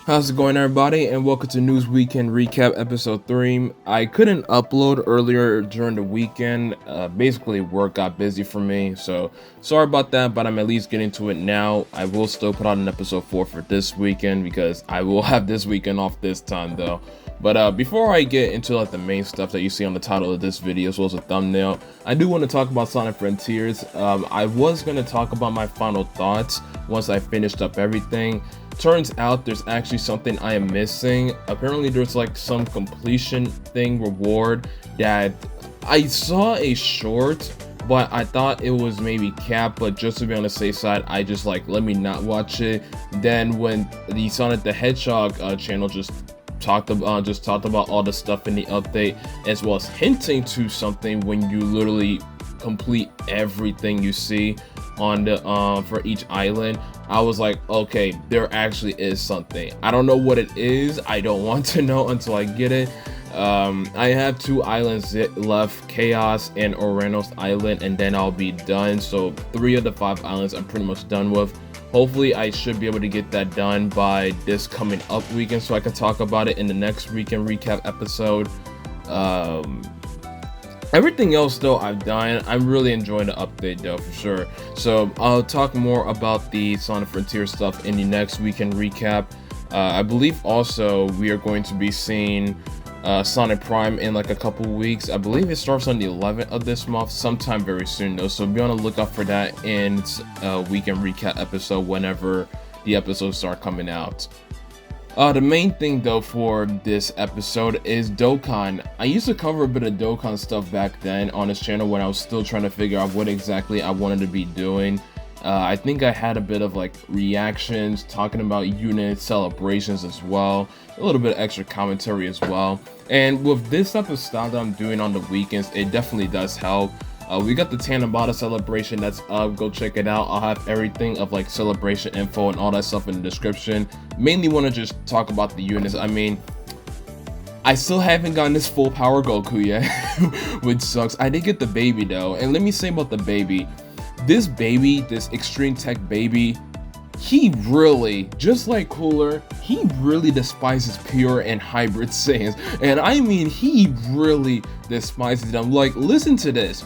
How's it going, everybody, and welcome to News Weekend Recap Episode 3. I couldn't upload earlier during the weekend. Basically, work got busy for me, so sorry about that, but I'm at least getting to it now. I will still put out an Episode 4 for this weekend because I will have this weekend off this time, though. But before I get into the main stuff that you see on the title of this video, as well as a thumbnail, I do want to talk about Sonic Frontiers. I was going to talk about my final thoughts once I finished up everything. Turns out there's actually something I am missing. Apparently there's like some completion thing reward that I saw a short, but I thought it was maybe capped, but just to be on the safe side, I just let me not watch it. Then when the Sonic the Hedgehog channel just talked about all the stuff in the update, as well as hinting to something when you literally complete everything you see on the for each island, I was like, okay, there actually is something. I don't know what it is. I don't want to know until I get it. I have 2 islands left, Chaos and Oranos Island, and then I'll be done. So 3 of the 5 islands I'm pretty much done with. Hopefully I should be able to get that done by this coming up weekend so I can talk about it in the next weekend recap episode. Everything else though I've done. I'm really enjoying the update though, for sure. So I'll talk more about the Sonic Frontier stuff in the next weekend recap. I believe also we are going to be seeing Sonic Prime in like a couple weeks. I believe it starts on the 11th of this month, sometime very soon though. So be on the lookout for that in weekend recap episode whenever the episodes start coming out. The main thing though for this episode is Dokkan. I used to cover a bit of Dokkan stuff back then on this channel when I was still trying to figure out what exactly I wanted to be doing. I think I had a bit of reactions, talking about unit celebrations as well, a little bit of extra commentary as well. And with this type of stuff that I'm doing on the weekends, it definitely does help. We got the Tanabata celebration that's up, go check it out. I'll have everything of celebration info and all that stuff in the description. Mainly want to just talk about the units. I mean, I still haven't gotten this full power Goku yet, which sucks. I did get the baby though, and let me say about the baby. This baby, this extreme tech baby, he really, just like Cooler, he really despises pure and hybrid Saiyans. And I mean, he really despises them. Listen to this.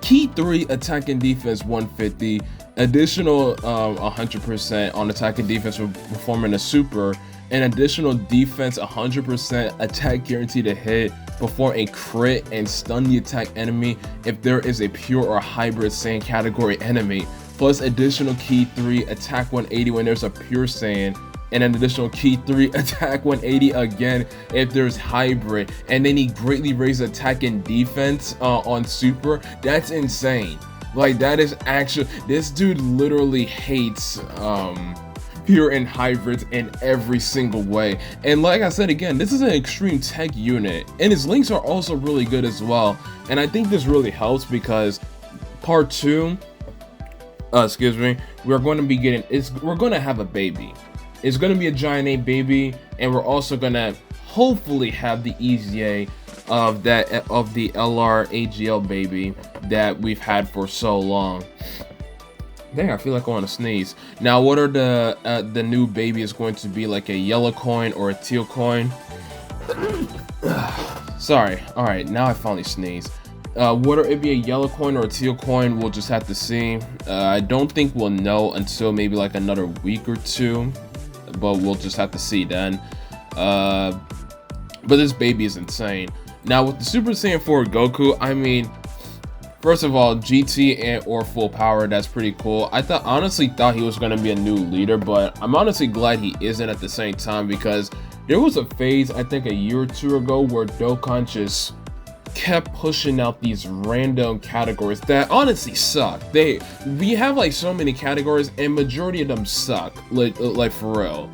Key 3 attack and defense 150, additional 100% on attack and defense for performing a super, and additional defense 100% attack guaranteed to hit, perform a crit and stun the attack enemy if there is a pure or hybrid Saiyan category enemy, plus additional key 3 attack 180 when there's a pure Saiyan, and an additional key 3 attack 180 again if there's hybrid, and then he greatly raises attack and defense on super. That's insane. That is actually, this dude literally hates pure and hybrids in every single way. And like I said again, this is an extreme tech unit, and his links are also really good as well. And I think this really helps because part 2, we're going to be getting, we're going to have a baby. It's going to be a giant ape baby, and we're also going to hopefully have the EZA of the LR AGL baby that we've had for so long. Dang, I feel like I want to sneeze. Now, what are the new baby is going to be, like a yellow coin or a teal coin? Sorry. All right, now I finally sneezed. Whether it be a yellow coin or a teal coin, we'll just have to see. I don't think we'll know until maybe another week or 2. But we'll just have to see then. But this baby is insane. Now with the Super Saiyan 4 Goku, I mean, first of all, GT or full power, that's pretty cool. I honestly thought he was going to be a new leader, but I'm honestly glad he isn't at the same time, because there was a phase, I think a year or 2 ago, where Dokkan just kept pushing out these random categories that honestly suck. We have so many categories, and majority of them suck, like for real.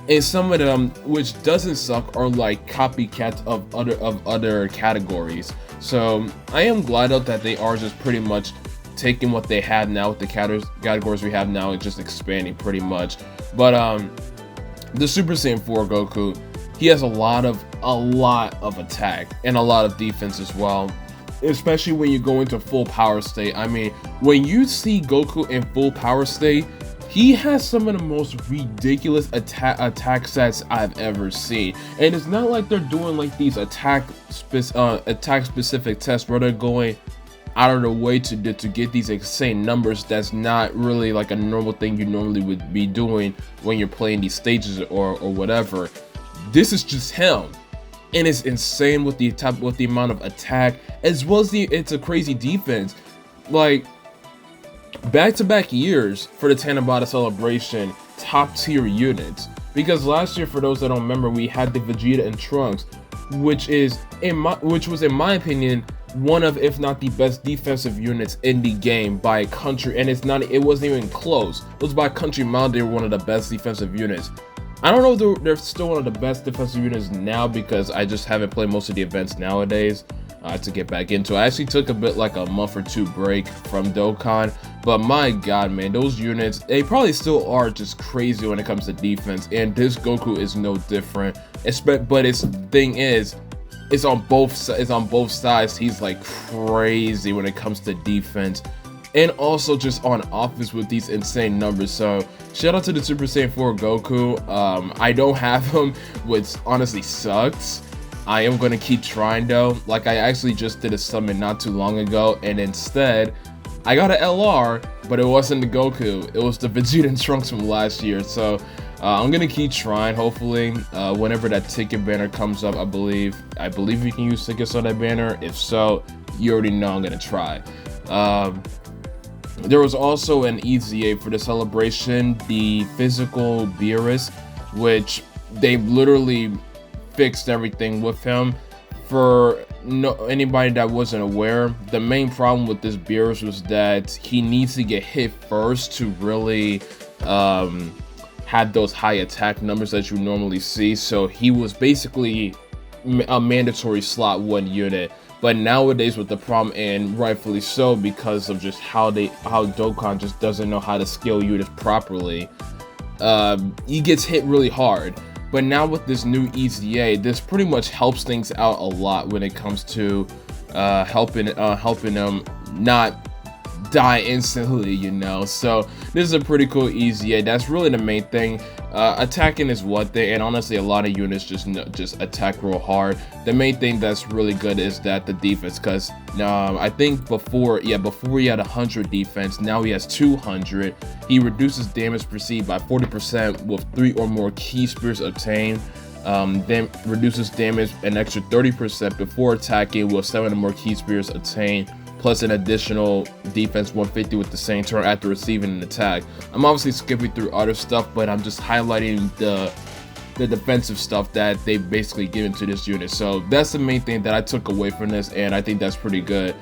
And some of them which doesn't suck are copycats of other categories. So I am glad though that they are just pretty much taking what they have now with the categories we have now and just expanding pretty much. But the Super Saiyan 4 Goku, he has a lot of attack and a lot of defense as well, especially when you go into full power state. I mean, when you see Goku in full power state, He has some of the most ridiculous attack sets I've ever seen, and it's not like they're doing like these attack specific tests where they're going out of the way to get these insane numbers. That's not really like a normal thing you normally would be doing when you're playing these stages or whatever. This is just him, and it's insane with the amount of attack, as well as it's a crazy defense. Like, back-to-back years for the Tanabata celebration, top tier units. Because last year, for those that don't remember, we had the Vegeta and Trunks, which was in my opinion one of, if not the best defensive units in the game by a country, and it wasn't even close. It was by a country mile. They were one of the best defensive units. I don't know if they're still one of the best defensive units now, because I just haven't played most of the events nowadays to get back into. I actually took a month or two break from Dokkan, but my god, man, those units, they probably still are just crazy when it comes to defense, and this Goku is no different. But its thing is, it's on both sides. He's like crazy when it comes to defense, and also just on offense with these insane numbers. So shout out to the Super Saiyan 4 Goku. I don't have him, which honestly sucks. I am going to keep trying though. Like, I actually just did a summon not too long ago, and instead I got an LR, but it wasn't the Goku. It was the Vegeta and Trunks from last year. So I'm going to keep trying. Hopefully whenever that ticket banner comes up, I believe you can use tickets on that banner. If so, you already know I'm going to try. There was also an EZA for the celebration, the physical Beerus, which they literally fixed everything with him. For anybody that wasn't aware, the main problem with this Beerus was that he needs to get hit first to really have those high attack numbers that you normally see. So he was basically a mandatory slot 1 unit. But nowadays with the problem, and rightfully so, because of just how Dokkan just doesn't know how to scale units properly, he gets hit really hard. But now with this new EZA, this pretty much helps things out a lot when it comes to helping them not die instantly, you know. So this is a pretty cool EZA. That's really the main thing. Attacking is one thing, and honestly a lot of units just attack real hard. The main thing that's really good is that the defense, because I think before he had 100 defense, now he has 200. He reduces damage perceived by 40% with 3 or more key spears obtained. Then reduces damage an extra 30% before attacking with 7 or more key spears obtained, plus an additional defense 150 with the same turn after receiving an attack. I'm obviously skipping through other stuff, but I'm just highlighting the defensive stuff that they basically given to this unit. So that's the main thing that I took away from this, and I think that's pretty good.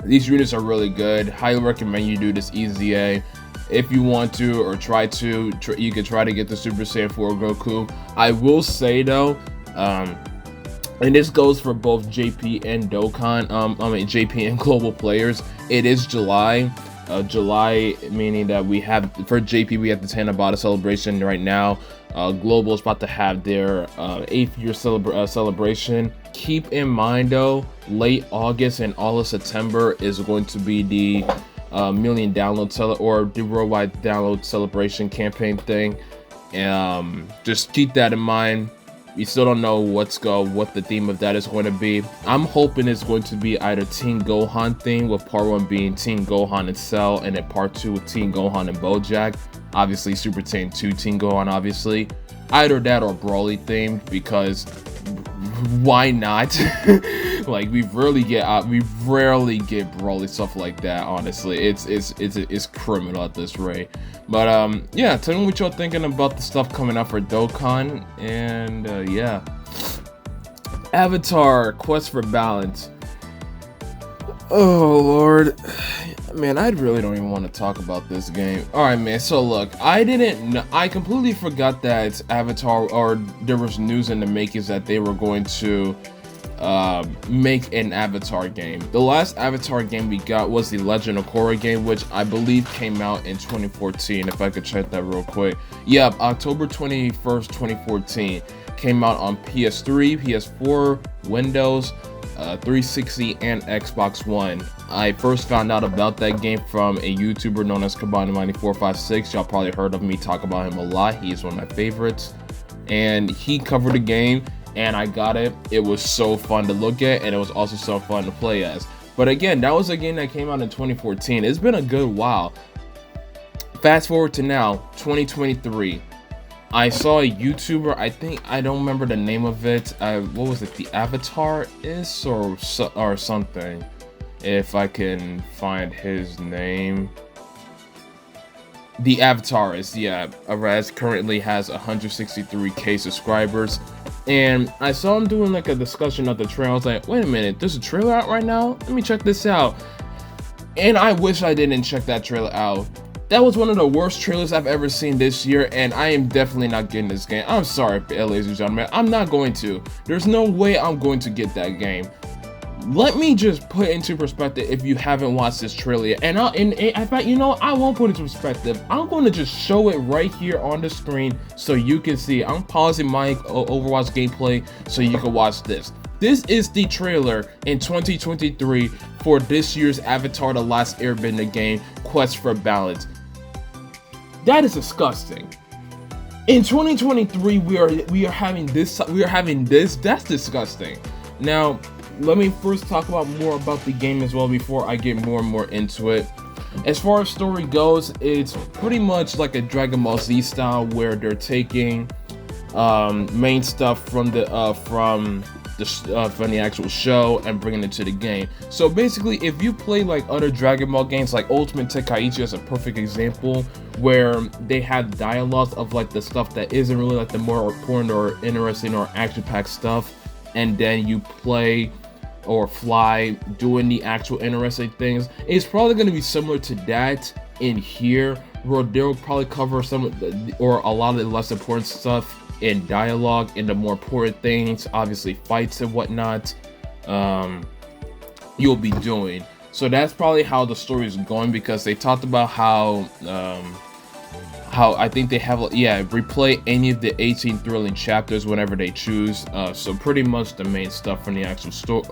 These units are really good. Highly recommend you do this EZA. If you want to, or you can try to get the Super Saiyan 4 Goku. I will say though, and this goes for both JP and Dokkan, JP and global players, it is July. July meaning that we have, for JP, we have the Tanabata celebration right now. Global is about to have their 8th year celebration. Keep in mind though, late August and all of September is going to be the million download or the worldwide download celebration campaign thing. Just keep that in mind. We still don't know what the theme of that is going to be. I'm hoping it's going to be either Team Gohan theme, with part 1 being Team Gohan and Cell, and then part 2 with Team Gohan and Bojack. Obviously Super Saiyan 2 Team Gohan, obviously. Either that or Broly themed, because why not? Like, we rarely get Broly stuff like that. Honestly, it's criminal at this rate. But yeah, tell me what y'all thinking about the stuff coming up for Dokkan. And yeah, Avatar Quest for Balance. Oh lord, man, I really don't even want to talk about this game. All right, man. So look, I completely forgot that Avatar, or there was news in the makings that they were going to make an Avatar game. The last Avatar game we got was the Legend of Korra game, which I believe came out in 2014. If I could check that real quick. Yeah, October 21st, 2014. Came out on PS3, PS4, Windows. 360 and Xbox One. I first found out about that game from a YouTuber known as Kabani9456. Y'all probably heard of me talk about him a lot. He's one of my favorites, and he covered the game, and I got it. It was so fun to look at, and it was also so fun to play as. But again, that was a game that came out in 2014. It's been a good while. Fast forward to now, 2023. I saw a YouTuber, I don't remember the name of it. What was it? The Avatar is or something. If I can find his name. The Avatar is, yeah. Araz currently has 163k subscribers. And I saw him doing like a discussion of the trailer. I was like, wait a minute, there's a trailer out right now? Let me check this out. And I wish I didn't check that trailer out. That was one of the worst trailers I've ever seen this year, and I am definitely not getting this game. I'm sorry, ladies and gentlemen, I'm not going to. There's no way I'm going to get that game. Let me just put into perspective if you haven't watched this trailer yet. And in fact, you know, I won't put it into perspective. I'm going to just show it right here on the screen so you can see. I'm pausing my Overwatch gameplay so you can watch this. This is the trailer in 2023 for this year's Avatar: The Last Airbender game, Quest for Balance. That is disgusting. In 2023, we are having this. That's disgusting. Now, let me first talk about more about the game as well before I get more and more into it. As far as story goes, it's pretty much like a Dragon Ball Z style where they're taking main stuff from the actual show and bringing it to the game. So basically, if you play like other Dragon Ball games, like Ultimate Tenkaichi is a perfect example, where they have dialogues of like the stuff that isn't really like the more important or interesting or action-packed stuff, and then you play or fly doing the actual interesting things. It's probably going to be similar to that in here, where they'll probably cover some of the, or a lot of the less important stuff in dialogue, and the more important things, obviously fights and whatnot, you'll be doing. So that's probably how the story is going, because they talked about how I think they have, yeah, replay any of the 18 thrilling chapters whenever they choose. So pretty much the main stuff from the actual story.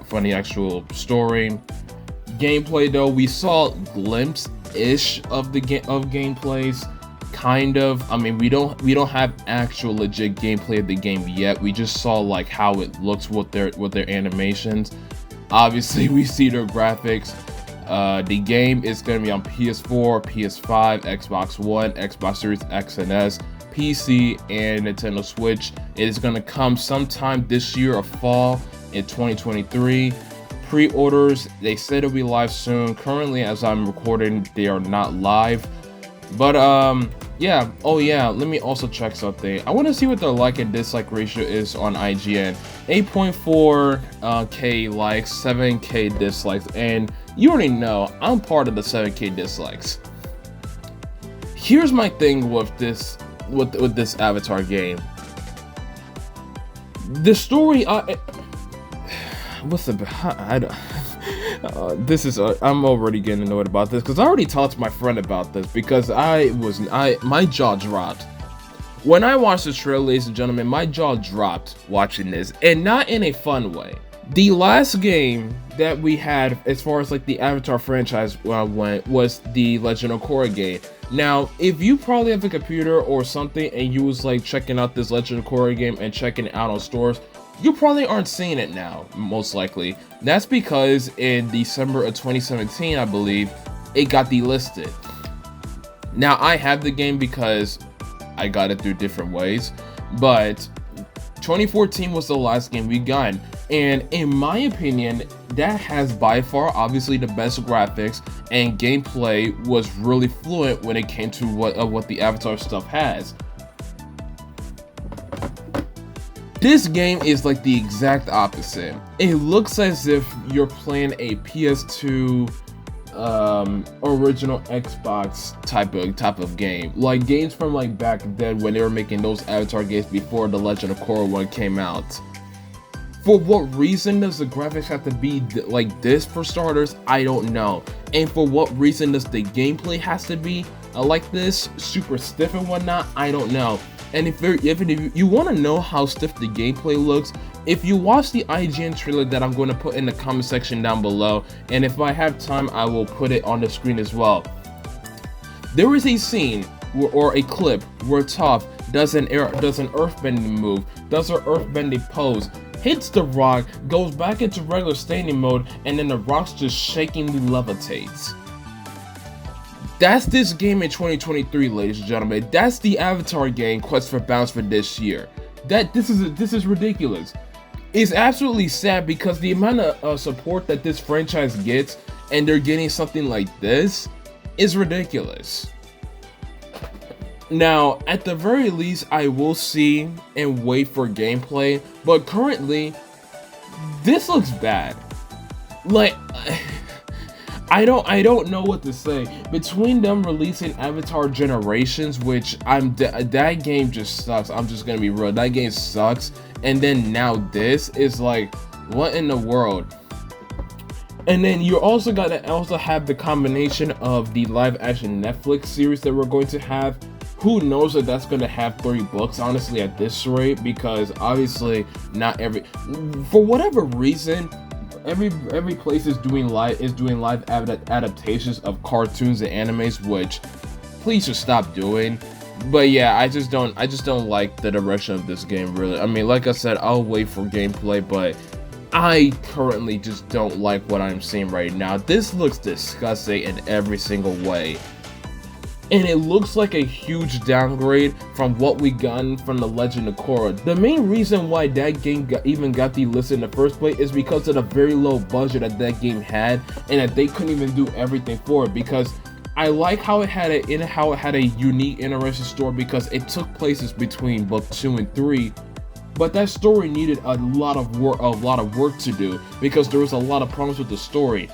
Gameplay though, we saw glimpse-ish of gameplays. Kind of. I mean, we don't have actual legit gameplay of the game yet. We just saw like how it looks with their animations. Obviously, we see their graphics. The game is going to be on PS4, PS5, Xbox One, Xbox Series X and S, PC, and Nintendo Switch. It is going to come sometime this year or fall in 2023. Pre-orders, they said it'll be live soon. Currently, as I'm recording, they are not live. But yeah. Oh yeah, let me also check something. I want to see what the like and dislike ratio is on IGN. 8.4k likes, 7k dislikes, and you already know I'm part of the 7k dislikes. Here's my thing with this Avatar game. The story, I'm already getting annoyed about this, because I already talked to my friend about this, because my jaw dropped. When I watched the trailer, ladies and gentlemen, my jaw dropped watching this, and not in a fun way. The last game that we had, as far as like the Avatar franchise went, was the Legend of Korra game. Now, if you probably have a computer or something, and you was like checking out this Legend of Korra game and checking it out on stores, you probably aren't seeing it now, most likely. That's because in December of 2017, I believe, it got delisted. Now, I have the game because I got it through different ways, but 2014 was the last game we got, and in my opinion, that has by far obviously the best graphics, and gameplay was really fluent when it came to what the Avatar stuff has. This game is like the exact opposite. It looks as if you're playing a PS2 original Xbox type of game, like games from like back then when they were making those Avatar games before the Legend of Korra one came out. For what reason does the graphics have to be like this, for starters? I don't know. And for what reason does the gameplay has to be like this, super stiff and whatnot? I don't know. And if you want to know how stiff the gameplay looks, if you watch the IGN trailer that I'm going to put in the comment section down below, and if I have time, I will put it on the screen as well. There is a scene or a clip where Toph does an earthbending move, does her earthbending pose, hits the rock, goes back into regular standing mode, and then the rock's just shakingly levitates. That's this game in 2023, ladies and gentlemen. That's the Avatar game Quest for Balance for this year. This is ridiculous. It's absolutely sad because the amount of support that this franchise gets, and they're getting something like this, is ridiculous. Now, at the very least, I will see and wait for gameplay, but currently, this looks bad. Like, I don't know what to say. Between them releasing Avatar Generations, which that game just sucks. I'm just gonna be real. That game sucks. And then now this is like, what in the world? And then you also have the combination of the live action Netflix series that we're going to have. Who knows if that's gonna have 3 books, honestly, at this rate, because obviously not for whatever reason, every place is doing live adaptations of cartoons and animes, which please just stop doing. But yeah, I just don't like the direction of this game, really. I mean, like I said, I'll wait for gameplay, but I currently just don't like what I'm seeing right now. This looks disgusting in every single way. And it looks like a huge downgrade from what we gotten from The Legend of Korra. The main reason why that game even got delisted in the first place is because of the very low budget that game had, and that they couldn't even do everything for it. Because I like how it had a unique, interesting story, because it took places between book 2 and 3. But that story needed a lot of work to do, because there was a lot of problems with the story.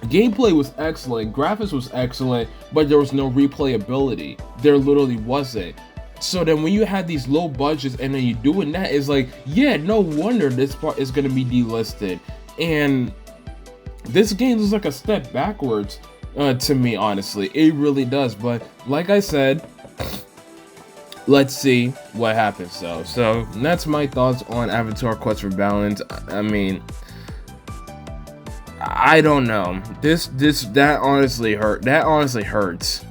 Gameplay was excellent, graphics was excellent, but there was no replayability. There literally wasn't. So then when you had these low budgets and then you doing that, it's like, yeah, no wonder this part is going to be delisted. And this game looks like a step backwards to me, honestly. It really does. But like I said, let's see what happens though. So that's my thoughts on Avatar Quest for Balance. I mean, I don't know. That honestly hurts.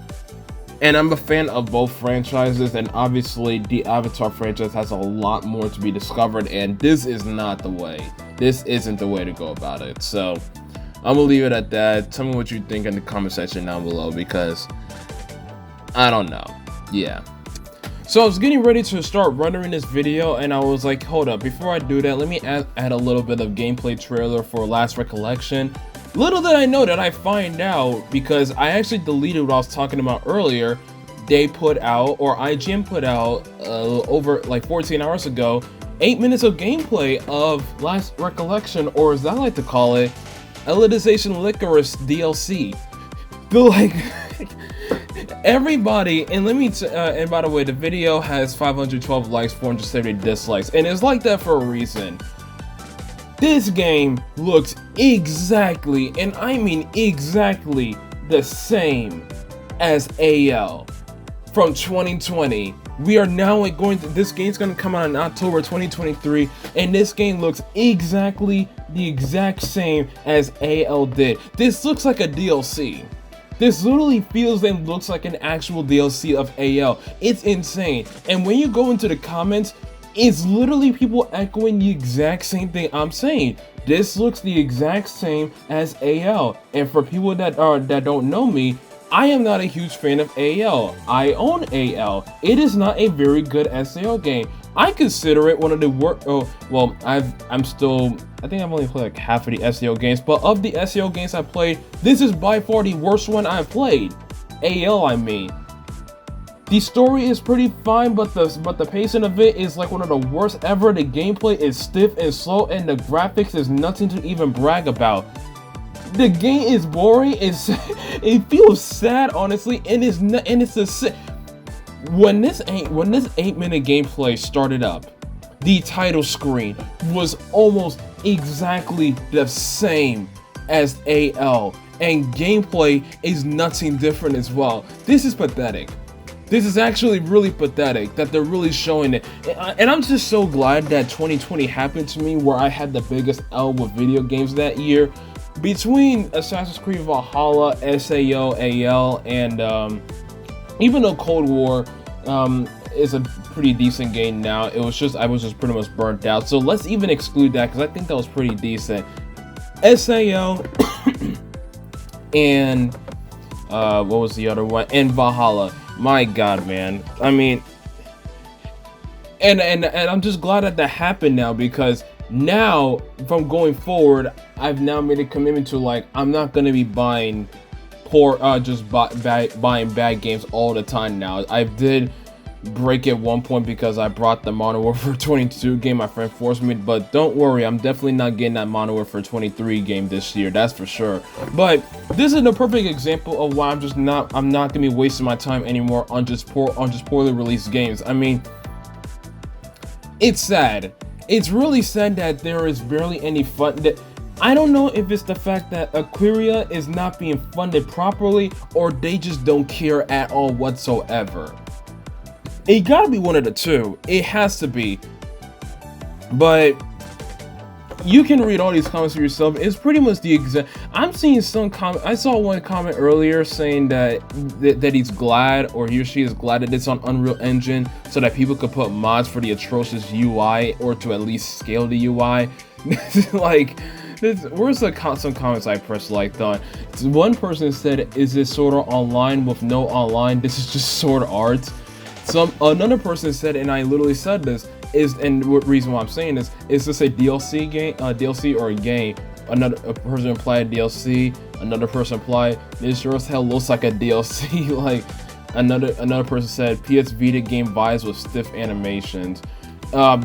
And I'm a fan of both franchises, and obviously the Avatar franchise has a lot more to be discovered, and this is not the way. This isn't the way to go about it. So I'm gonna leave it at that. Tell me what you think in the comment section down below, because I don't know. Yeah. So I was getting ready to start rendering this video, and I was like, hold up, before I do that, let me add a little bit of gameplay trailer for Last Recollection. Little did I know that I find out, because I actually deleted what I was talking about earlier. They put out, or IGN put out, over like 14 hours ago, 8 minutes of gameplay of Last Recollection, or as I like to call it, Elitization Licorice DLC. Feel like everybody, and and by the way, the video has 512 likes, 470 dislikes, and it's like that for a reason. This game looks exactly, and I mean exactly, the same as AL from 2020. We are now this game's gonna come out in October 2023, and this game looks exactly the exact same as AL did. This looks like a DLC. This literally feels and looks like an actual DLC of AL. It's insane. And when you go into the comments, it's literally people echoing the exact same thing I'm saying. This looks the exact same as AL. And for people that don't know me, I am not a huge fan of AL. I own AL. It is not a very good SAO game. I consider it one of the worst. Oh, well, I think I've only played like half of the SAO games, but of the SAO games I played, this is by far the worst one I've played. AL, I mean. The story is pretty fine, but the pacing of it is like one of the worst ever. The gameplay is stiff and slow, and the graphics is nothing to even brag about. The game is boring. It feels sad, honestly, and when this 8-minute gameplay started up, the title screen was almost exactly the same as AL, and gameplay is nothing different as well. This is pathetic. This is actually really pathetic that they're really showing it. And I'm just so glad that 2020 happened to me, where I had the biggest L with video games that year. Between Assassin's Creed Valhalla, SAO, AL, and even though Cold War is a pretty decent game now, I was just pretty much burnt out. So let's even exclude that, because I think that was pretty decent. SAO and what was the other one? And Valhalla. My God, man. I mean, and I'm just glad that happened now, because now from going forward, I've now made a commitment to, like, I'm not gonna be buying buying bad games all the time now. I did break at one point because I brought the Modern Warfare 22 game. My friend forced me, but don't worry, I'm definitely not getting that Modern Warfare 23 game this year, that's for sure. But this is a perfect example of why I'm not gonna be wasting my time anymore on just poorly released games. I mean, it's sad. It's really sad that there is barely any fun. I don't know if it's the fact that Aquaria is not being funded properly, or they just don't care at all whatsoever. It gotta be one of the two. It has to be. But you can read all these comments for yourself. It's pretty much the exact. I'm seeing some comment. I saw one comment earlier saying that he's glad, or he or she is glad that it's on Unreal Engine, so that people could put mods for the atrocious UI, or to at least scale the UI. Like, where's some comments I pressed like on? One person said, "Is this Sword Art Online with no online? This is just Sword Art." Another person said, and I literally said this, and the reason why I'm saying this is this a DLC game, DLC or a game? A person implied DLC. Another person implied this sure as hell looks like a DLC. Like, another person said PS Vita game vibes with stiff animations.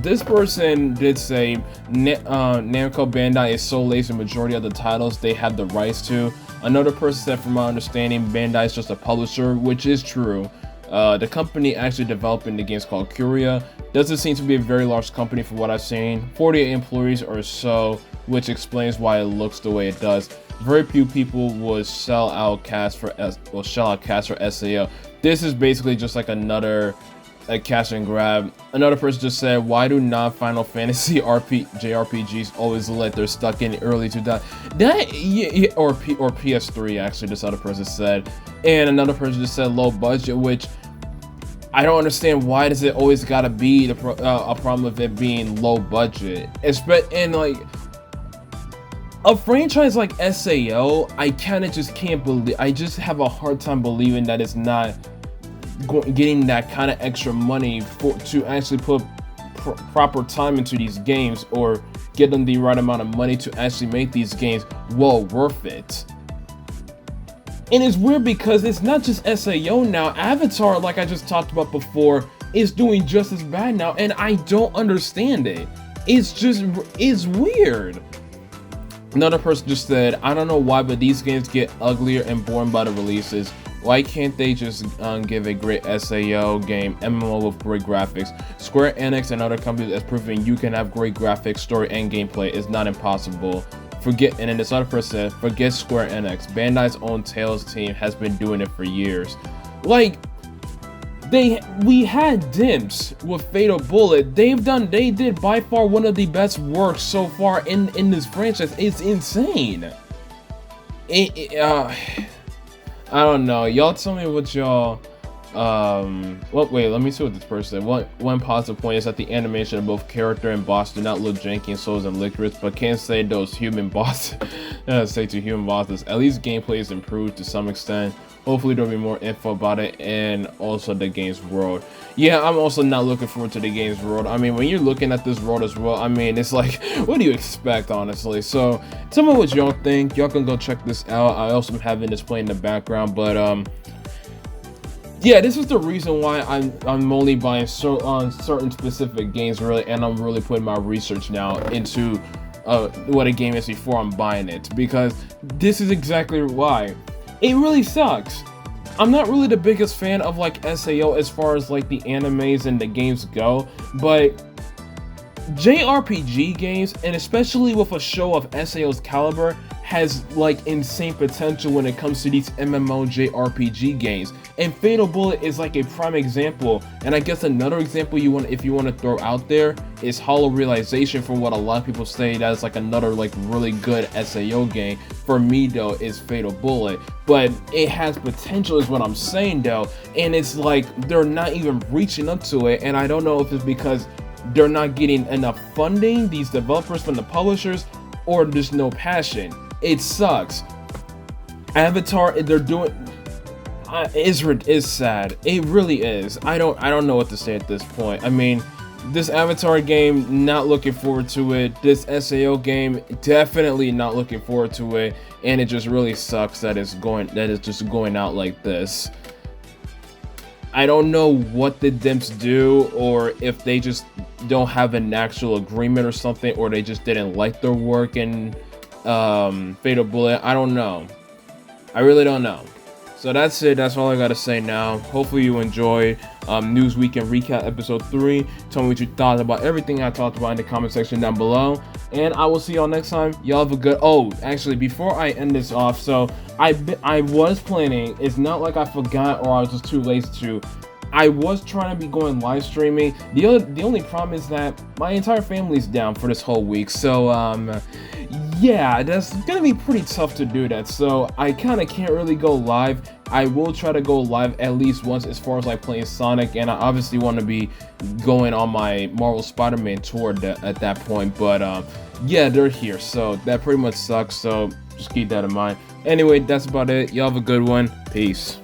This person did say Namco Bandai is so lazy, majority of the titles they have the rights to. Another person said, from my understanding, Bandai is just a publisher, which is true. The company actually developing the games called Curia doesn't seem to be a very large company from what I've seen. 48 employees or so, which explains why it looks the way it does. Very few people would shell out cash for SAO. This is basically just like another cash and grab. Another person just said, why do non-Final Fantasy JRPGs always look like they're stuck in early 2000s? Or PS3 actually, this other person said. And another person just said low budget, which I don't understand. Why does it always gotta be a problem of it being low budget? And like a franchise like SAO, I kind of just can't believe. I just have a hard time believing that it's not getting that kind of extra money to actually put proper time into these games, or get them the right amount of money to actually make these games well worth it. And it's weird because it's not just SAO now. Avatar, like I just talked about before, is doing just as bad now, and I don't understand it. It's weird. Another person just said, I don't know why, but these games get uglier and boring by the releases. Why can't they just give a great SAO game, MMO with great graphics? Square Enix and other companies has proven you can have great graphics, story, and gameplay. It's not impossible. And then this other person said, forget Square Enix. Bandai's own Tales team has been doing it for years. Like, we had Dimps with Fatal Bullet. They did by far one of the best works so far in this franchise. It's insane. I don't know. Y'all tell me what y'all. Wait, let me see what this person said. One positive point is that the animation of both character and boss do not look janky in Souls and Licorice, but can't say those human bosses. Say to human bosses. At least gameplay is improved to some extent. Hopefully there'll be more info about it, and also the game's world. Yeah, I'm also not looking forward to the game's world. I mean, when you're looking at this world as well, I mean, it's like, what do you expect, honestly? So, tell me what y'all think. Y'all can go check this out. I also am having this play in the background, but, yeah, this is the reason why I'm only buying certain specific games, really, and I'm really putting my research now into what a game is before I'm buying it, because this is exactly why. It really sucks. I'm not really the biggest fan of like SAO as far as like the animes and the games go, but JRPG games, and especially with a show of SAO's caliber, has like insane potential when it comes to these MMOJRPG games, and Fatal Bullet is like a prime example. And I guess another example if you want to throw out there is Hollow Realization, for what a lot of people say that's like another like really good SAO game. For me though, is Fatal Bullet, but it has potential is what I'm saying though, and it's like they're not even reaching up to it, and I don't know if it's because they're not getting enough funding, these developers from the publishers, or there's no passion. It sucks. Avatar, they're doing is sad. It really is. I don't know what to say at this point. I mean, this Avatar game, not looking forward to it. This SAO game, definitely not looking forward to it. And it just really sucks that it's just going out like this. I don't know what the Dimps do, or if they just don't have an actual agreement or something, or they just didn't like their work in Fatal Bullet. I don't know. I really don't know. So that's it. That's all I gotta say now. Hopefully you enjoyed News Weekend Recap Episode 3. Tell me what you thought about everything I talked about in the comment section down below. And I will see y'all next time. Y'all have a good... Oh, actually, before I end this off, so I was planning... It's not like I forgot or I was just too lazy to... I was trying to be going live streaming. The only problem is that my entire family's down for this whole week. So, yeah, that's gonna be pretty tough to do that. So I kind of can't really go live. I will try to go live at least once as far as like playing Sonic, and I obviously want to be going on my Marvel Spider-Man tour at that point. But yeah, they're here, so that pretty much sucks. So just keep that in mind. Anyway, that's about it. Y'all have a good one. Peace.